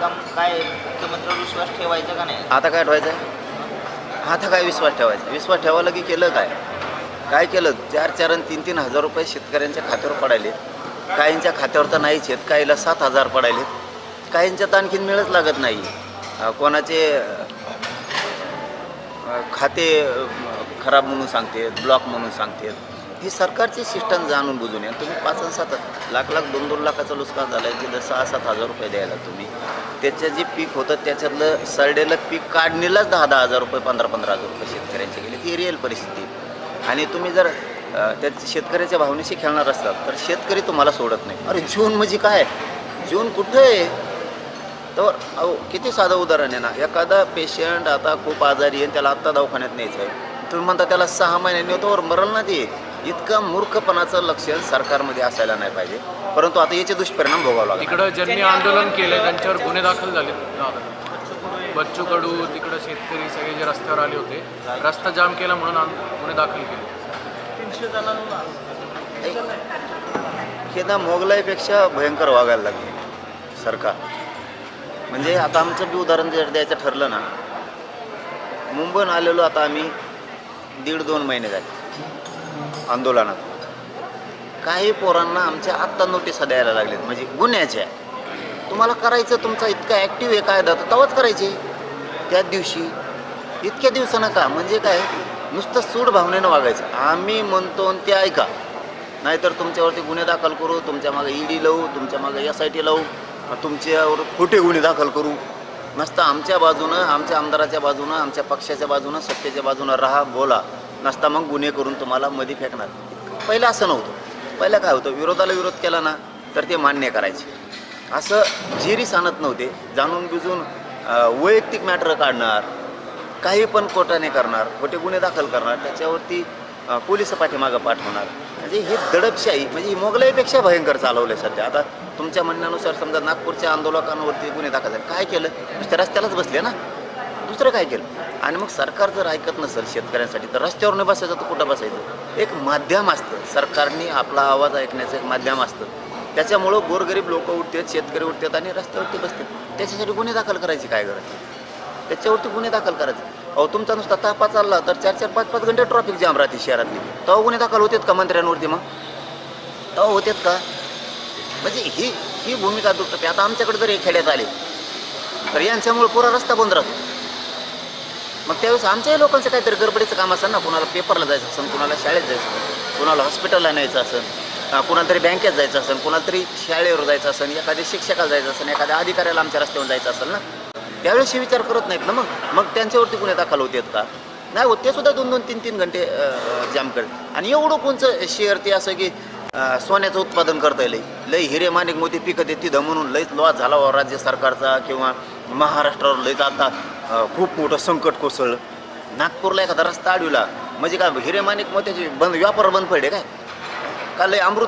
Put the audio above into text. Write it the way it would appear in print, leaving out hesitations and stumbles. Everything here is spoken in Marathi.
काम काय मुख्यमंत्र्यावर विश्वास ठेवायचा का नाही? आता काय ठेवायचं आहे? आता काय विश्वास ठेवायचा? विश्वास ठेवायला की केलं काय केलं? 4-4 आणि 3-3 हजार रुपये शेतकऱ्यांच्या खात्यावर पडायले. काहींच्या खात्यावर तर नाहीच आहेत, काहीला 7,000 पडायले, काहींच्यात आणखीन मिळच लागत नाही. कोणाचे खाते खराब म्हणून सांगते, ब्लॉक म्हणून सांगते. ही सरकारची सिस्टम जाणून बुजून या. तुम्ही 5 आणि 7 लाख 2-2 लाखाचं नुकसान झालं आहे, तिथं 6-7 हजार रुपये द्यायला तुम्ही. त्याचं जे पीक होतं त्याच्यातलं सडलेलं पीक काढणीलाच 10-10 हजार रुपये, 15-15 हजार रुपये शेतकऱ्यांचे गेले. ही रिअल परिस्थिती. आणि तुम्ही जर त्या शेतकऱ्याच्या भावनेशी खेळणार असतात तर शेतकरी तुम्हाला सोडत नाही. अरे जून म्हणजे काय? जून कुठं आहे? तर अहो किती साधं उदाहरण आहे ना. एखादा पेशंट आता खूप आजारी आहे, त्याला आत्ता दवाखान्यात न्यायचं आहे, तुम्ही म्हणता त्याला 6 महिन्यांनी होतो, मरल ना ते. इतकं मूर्खपणाचं लक्षण सरकारमध्ये असायला नाही पाहिजे. परंतु आता याचे दुष्परिणाम भोगावं लागतात. तिकडं ज्यांनी आंदोलन केलं त्यांच्यावर गुन्हे दाखल झाले. बच्चू कडू, तिकडं शेतकरी सगळे जे रस्त्यावर आले होते, रस्ता जाम केला म्हणून गुन्हे दाखल केले. 300 जणांना हे ना मोगलाईपेक्षा भयंकर वागायला लागले सरकार. म्हणजे आता आमचं बी उदाहरण जर द्यायचं ठरलं ना, मुंबईहून आलेलो आता आम्ही 1.5-2 महिने झाले आंदोलनात. काही पोरांना आमच्या आत्ता नोटिसा द्यायला लागलेत, म्हणजे गुन्ह्याच्या. तुम्हाला करायचं, तुमचा इतका ॲक्टिव्ह आहे कायदा, तर तेव्हाच करायचे त्याच दिवशी. इतक्या दिवसानं का? म्हणजे काय, नुसतं सूड भावनेनं वागायचं. आम्ही म्हणतो ते ऐका, नाहीतर तुमच्यावरती गुन्हे दाखल करू, तुमच्या मागे ED लावू, तुमच्या मागे SIT लावू, तुमच्यावर खोटे गुन्हे दाखल करू. नसतं आमच्या बाजूनं, आमच्या आमदाराच्या बाजूनं, आमच्या पक्षाच्या बाजूनं, सत्तेच्या बाजूनं राहा, बोला. नसता मग गुन्हे करून तुम्हाला मध्ये फेकणार. पहिलं असं नव्हतं. पहिलं काय होतं, विरोधाला विरोध केला ना तर ते मान्य करायचे. असं जिरी सांगत नव्हते. जाणून बुजून वैयक्तिक मॅटर काढणार, काही पण कोर्टाने करणार, खोटे गुन्हे दाखल करणार, त्याच्यावरती पोलिस पाठीमागं पाठवणार. म्हणजे ही दडपशाही, म्हणजे ही मोगलाईपेक्षा भयंकर चालवलं आहे सध्या. आता तुमच्या म्हणण्यानुसार समजा नागपूरच्या आंदोलकांवरती गुन्हे दाखल झाले, काय केलं? नुसत्या रस्त्यालाच बसले ना, दुसरं काय केलं? आणि मग सरकार जर ऐकत नसेल शेतकऱ्यांसाठी तर रस्त्यावर नाही बसायचं तर कुठं बसायचं? एक माध्यम असतं, सरकारने आपला आवाज ऐकण्याचं एक माध्यम असतं. त्याच्यामुळं गोरगरीब लोक उठतात, शेतकरी उठतात आणि रस्त्यावरती बसतात. त्याच्यासाठी गुन्हे दाखल करायची काय गरज? त्याच्यावरती गुन्हे दाखल करायचे. अहो तुमचा नुसता तापा चालला तर 4-4, 5-5 घंटे ट्रॉफिक जाम राहते शहरातली. तेव्हा गुन्हे दाखल होतात का मंत्र्यांवरती? मग तेव्हा होतात का? म्हणजे ही भूमिका दुटते. आता आमच्याकडे जर खेड्यात आले तर यांच्यामुळे पुरा रस्ता बंद राहतो. मग त्यावेळेस आमच्याही लोकांचं काहीतरी गडबडीचं काम असेल ना. कुणाला पेपरला जायचं असेल, कुणाला शाळेत जायचं असेल, कुणाला हॉस्पिटलला न्यायचं असेल, कुणाला तरी बँकेत जायचं असेल, कुणाला तरी शाळेवर जायचं असेल, एखाद्या शिक्षकाला जायचं असेल, एखाद्या अधिकाऱ्याला आमच्या रस्त्यावर जायचं असेल ना, त्यावेळेस विचार करत नाहीत ना. मग त्यांच्यावरती गुन्हे दाखल होतात का? नाही होत. ते सुद्धा 2-2, 3-3 घंटे जाम करतात. आणि एवढं कोणचं शहर ते असं की सोन्याचं उत्पादन करता येईल, लई हिरे माणिक मोती पिकत येत तिथं म्हणून लईच लॉस झाला व राज्य सरकारचा किंवा महाराष्ट्रावर लईच आता खूप मोठं संकट कोसळलं. नागपूरला एखादा रस्ता अडविला म्हणजे काय हिरे माणिक मोत्याचे व्यापार बंद पडले काय? का लई अमृत